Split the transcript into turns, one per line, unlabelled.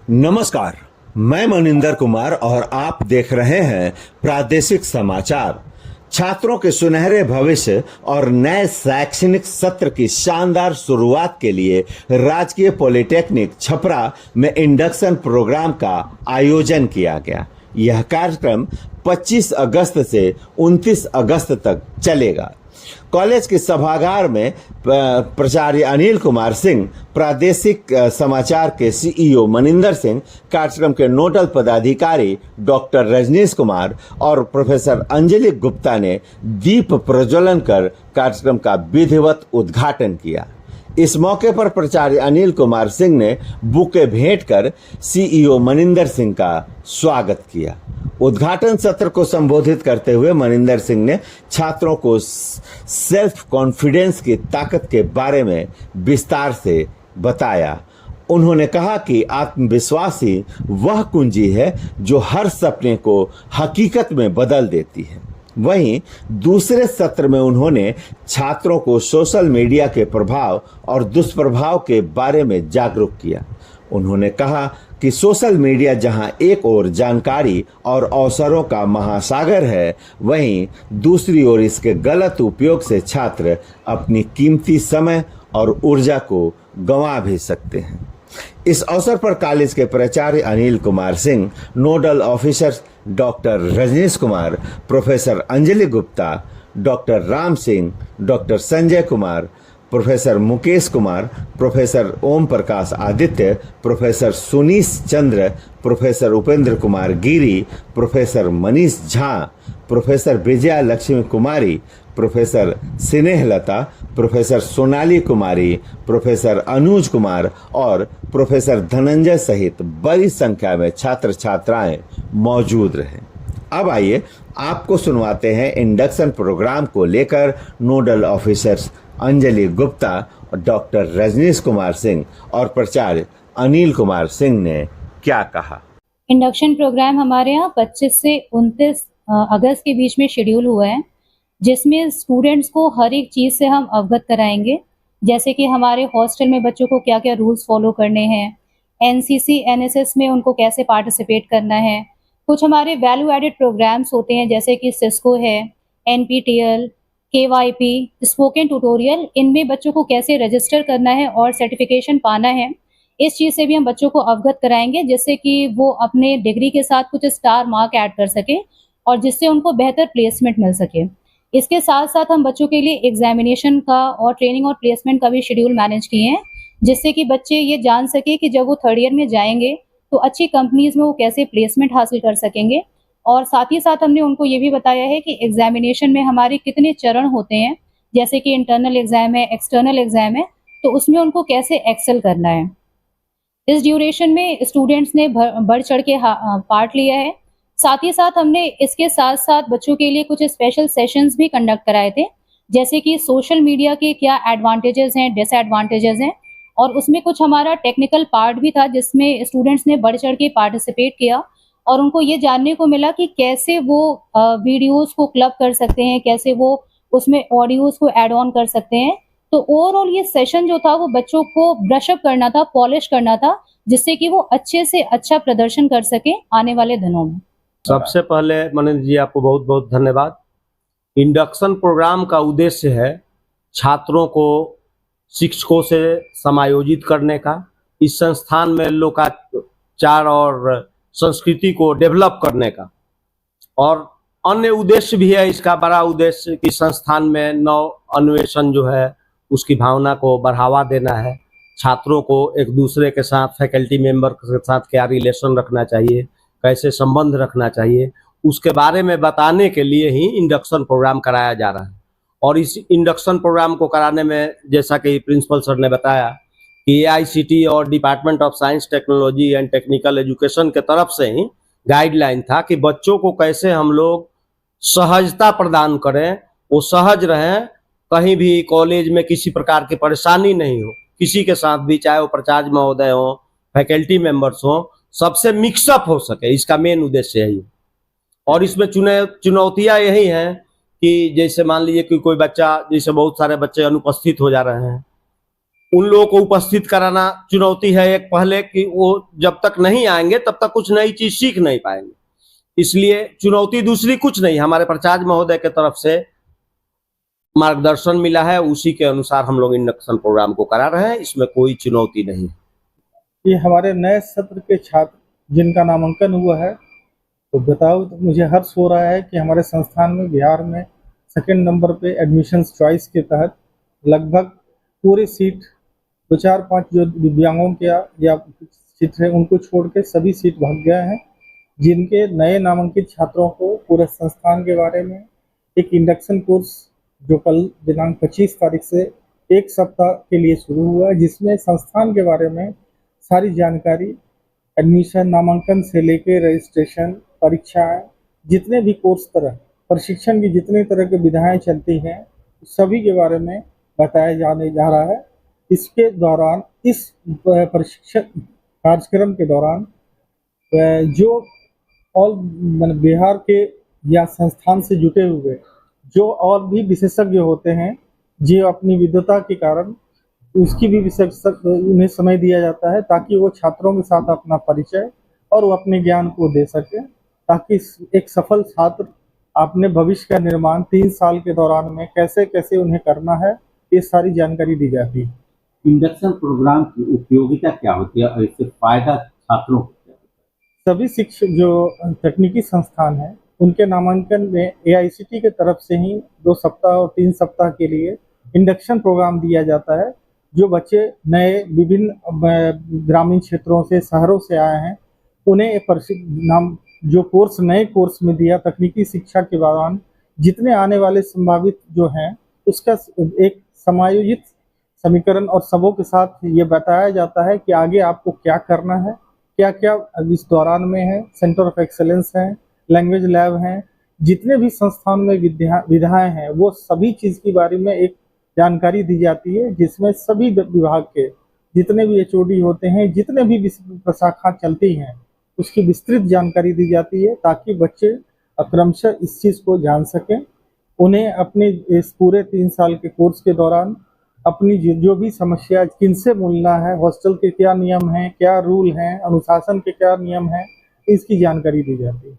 नमस्कार, मैं मनिंदर कुमार और आप देख रहे हैं प्रादेशिक समाचार। छात्रों के सुनहरे भविष्य और नए शैक्षणिक सत्र की शानदार शुरुआत के लिए राजकीय पॉलिटेक्निक छपरा में इंडक्शन प्रोग्राम का आयोजन किया गया। यह कार्यक्रम 25 अगस्त से 29 अगस्त तक चलेगा। कॉलेज के सभागार में प्राचार्य अनिल कुमार सिंह, प्रादेशिक समाचार के सीईओ मनिंदर सिंह, कार्यक्रम के नोडल पदाधिकारी डॉक्टर रजनीश कुमार और प्रोफेसर अंजलि गुप्ता ने दीप प्रज्वलन कर कार्यक्रम का विधिवत उद्घाटन किया। इस मौके पर प्राचार्य अनिल कुमार सिंह ने बुके भेंट कर सीईओ मनिंदर सिंह का स्वागत किया। उद्घाटन सत्र को संबोधित करते हुए मनिंदर सिंह ने छात्रों को सेल्फ कॉन्फिडेंस की ताकत के बारे में विस्तार से बताया। उन्होंने कहा कि आत्मविश्वास ही वह कुंजी है जो हर सपने को हकीकत में बदल देती है। वहीं दूसरे सत्र में उन्होंने छात्रों को सोशल मीडिया के प्रभाव और दुष्प्रभाव के बारे में जागरूक किया। उन्होंने कहा कि सोशल मीडिया जहां एक ओर जानकारी और अवसरों का महासागर है, वहीं दूसरी ओर इसके गलत उपयोग से छात्र अपनी कीमती समय और ऊर्जा को गंवा भी सकते हैं। इस अवसर पर कॉलेज के प्राचार्य Anil Kumar Singh, nodal officer doctor Rajneesh Kumar, professor Anjali Gupta, doctor Ram Singh, doctor Sanjay Kumar, professor Mukesh Kumar, professor Om Prakash Aditya, professor Sunish Chandra, professor Upendra Kumar Giri, professor Manish Jha, professor Vijaya Lakshmi Kumari, professor Snehlata, professor Sonali Kumari, professor Anuj Kumar और प्रोफेसर धनंजय सहित बड़ी संख्या में छात्र छात्राएं मौजूद रहे। अब आइए आपको सुनवाते हैं इंडक्शन प्रोग्राम को लेकर nodal officers Anjali Gupta, doctor Rajneesh Kumar Singh और प्राचार्य अनिल कुमार सिंह ने क्या कहा।
इंडक्शन प्रोग्राम हमारे यहाँ 25 से 29 अगस्त के बीच में शेड्यूल हुआ है, जिसमें स्टूडेंट्स को हर एक चीज़ से हम अवगत कराएंगे। जैसे कि हमारे हॉस्टल में बच्चों को क्या क्या रूल्स फॉलो करने हैं, एनसीसी एनएसएस में उनको कैसे पार्टिसिपेट करना है। कुछ हमारे वैल्यू एडेड प्रोग्राम्स होते हैं, जैसे कि सिस्को है, एनपीटीएल, केवाईपी, स्पोकन ट्यूटोरियल। इनमें बच्चों को कैसे रजिस्टर करना है और सर्टिफिकेशन पाना है, इस चीज़ से भी हम बच्चों को अवगत कराएंगे, जिससे कि वो अपने डिग्री के साथ कुछ स्टार मार्क ऐड कर सके और जिससे उनको बेहतर प्लेसमेंट मिल सके। इसके साथ साथ हम बच्चों के लिए एग्जामिनेशन का और ट्रेनिंग और प्लेसमेंट का भी शेड्यूल मैनेज किए हैं, जिससे कि बच्चे ये जान सके कि जब वो थर्ड ईयर में जाएंगे तो अच्छी कंपनीज में वो कैसे प्लेसमेंट हासिल कर सकेंगे। और साथ ही साथ हमने उनको ये भी बताया है कि एग्जामिनेशन में हमारे कितने चरण होते हैं, जैसे कि इंटरनल एग्जाम है, एक्सटर्नल एग्जाम है, तो उसमें उनको कैसे एक्सेल करना है। इस ड्यूरेशन में स्टूडेंट्स ने बढ़ चढ़ के पार्ट लिया है। साथ ही साथ हमने इसके साथ साथ बच्चों के लिए कुछ स्पेशल सेशंस भी कंडक्ट कराए थे, जैसे कि सोशल मीडिया के क्या एडवांटेजेस हैं, डिसएडवांटेजेस हैं, और उसमें कुछ हमारा टेक्निकल पार्ट भी था, जिसमें स्टूडेंट्स ने बढ़ चढ़ के पार्टिसिपेट किया और उनको ये जानने को मिला कि कैसे वो वीडियोस को क्लब कर सकते हैं, कैसे वो उसमें ऑडियोज को ऐड ऑन कर सकते हैं। तो ओवरऑल ये सेशन जो था वो बच्चों को ब्रशअप करना था, पॉलिश करना था, जिससे कि वो अच्छे से अच्छा प्रदर्शन कर सके आने वाले दिनों में।
सबसे पहले मनिंदर जी आपको बहुत बहुत धन्यवाद। इंडक्शन प्रोग्राम का उद्देश्य है छात्रों को शिक्षकों से समायोजित करने का, इस संस्थान में लोकाचार और संस्कृति को डेवलप करने का, और अन्य उद्देश्य भी है इसका। बड़ा उद्देश्य कि संस्थान में नव अन्वेषण जो है उसकी भावना को बढ़ावा देना है। छात्रों को एक दूसरे के साथ, फैकल्टी मेंबर के साथ क्या रिलेशन रखना चाहिए, कैसे संबंध रखना चाहिए, उसके बारे में बताने के लिए ही इंडक्शन प्रोग्राम कराया जा रहा है। और इस इंडक्शन प्रोग्राम को कराने में, जैसा कि प्रिंसिपल सर ने बताया, कि AICTE और department of science technology and technical education के तरफ से ही गाइडलाइन था कि बच्चों को कैसे हम लोग सहजता प्रदान करें, वो सहज रहें, कहीं भी कॉलेज में किसी प्रकार की परेशानी नहीं हो, किसी के साथ भी, चाहे वो प्राचार्य महोदय हो, फैकल्टी मेंबर्स हो, सबसे मिक्सअप हो सके। इसका मेन उद्देश्य यही है। और इसमें चुनौतियां यही हैं कि जैसे मान लीजिए कि कोई बच्चा, जैसे बहुत सारे बच्चे अनुपस्थित हो जा रहे हैं, उन लोगों को उपस्थित कराना चुनौती है एक पहले, कि वो जब तक नहीं आएंगे तब तक कुछ नई चीज सीख नहीं पाएंगे। इसलिए चुनौती दूसरी कुछ नहीं, हमारे प्राचार्य महोदय के तरफ से मार्गदर्शन मिला है, उसी के अनुसार हम लोग इंडक्शन प्रोग्राम को करा रहे हैं, इसमें कोई चुनौती नहीं।
ये हमारे नए सत्र के छात्र जिनका नामांकन हुआ है, तो बताओ, तो मुझे हर्ष हो रहा है कि हमारे संस्थान में बिहार में सेकंड नंबर पे एडमिशन्स चॉइस के तहत लगभग पूरी सीट 2-4-5 जो दिव्यांगों के या सीट है उनको छोड़ के सभी सीट भर गए हैं। जिनके नए नामांकित छात्रों को पूरे संस्थान के बारे में एक इंडक्शन कोर्स जो कल दिनांक 25 तारीख से 1 सप्ताह के लिए शुरू हुआ है, जिसमें संस्थान के बारे में सारी जानकारी, एडमिशन, नामांकन से लेकर रजिस्ट्रेशन, परीक्षाएं, जितने भी कोर्स तरह प्रशिक्षण की जितने तरह की विधाएं चलती हैं, सभी के बारे में बताया जाने जा रहा है। इसके दौरान, इस प्रशिक्षण कार्यक्रम के दौरान जो और बिहार के या संस्थान से जुटे हुए जो और भी विशेषज्ञ होते हैं, जो अपनी विद्वता के कारण उसकी भी उन्हें समय दिया जाता है ताकि वो छात्रों के साथ अपना परिचय और वो अपने ज्ञान को दे सके, ताकि एक सफल छात्र अपने भविष्य का निर्माण 3 साल के दौरान में कैसे कैसे उन्हें करना है, ये सारी जानकारी दी जाती है।
इंडक्शन प्रोग्राम की उपयोगिता क्या होती है और इससे फायदा छात्रों को क्या होता है?
सभी शिक्षक जो तकनीकी संस्थान हैं उनके नामांकन में AICTE के तरफ से ही 2 सप्ताह और 3 सप्ताह के लिए इंडक्शन प्रोग्राम दिया जाता है। जो बच्चे नए विभिन्न ग्रामीण क्षेत्रों से, शहरों से आए हैं, उन्हें जो कोर्स नए कोर्स में दिया तकनीकी शिक्षा के दौरान जितने आने वाले संभावित जो हैं उसका एक समायोजित समीकरण और सबों के साथ ये बताया जाता है कि आगे आपको क्या करना है, क्या क्या इस दौरान में है। सेंटर ऑफ एक्सेलेंस है, लैंग्वेज लैब हैं, जितने भी संस्थान में विधाएं हैं, वो सभी चीज़ के बारे में एक जानकारी दी जाती है, जिसमें सभी विभाग के जितने भी HOD होते हैं, जितने भी शाखा चलती हैं, उसकी विस्तृत जानकारी दी जाती है ताकि बच्चे क्रमशः इस चीज़ को जान सकें। उन्हें अपने इस पूरे 3 साल के कोर्स के दौरान अपनी जो भी समस्या किनसे मिलना है, हॉस्टल के क्या नियम हैं, क्या रूल हैं, अनुशासन के क्या नियम हैं, इसकी जानकारी दी जाती है।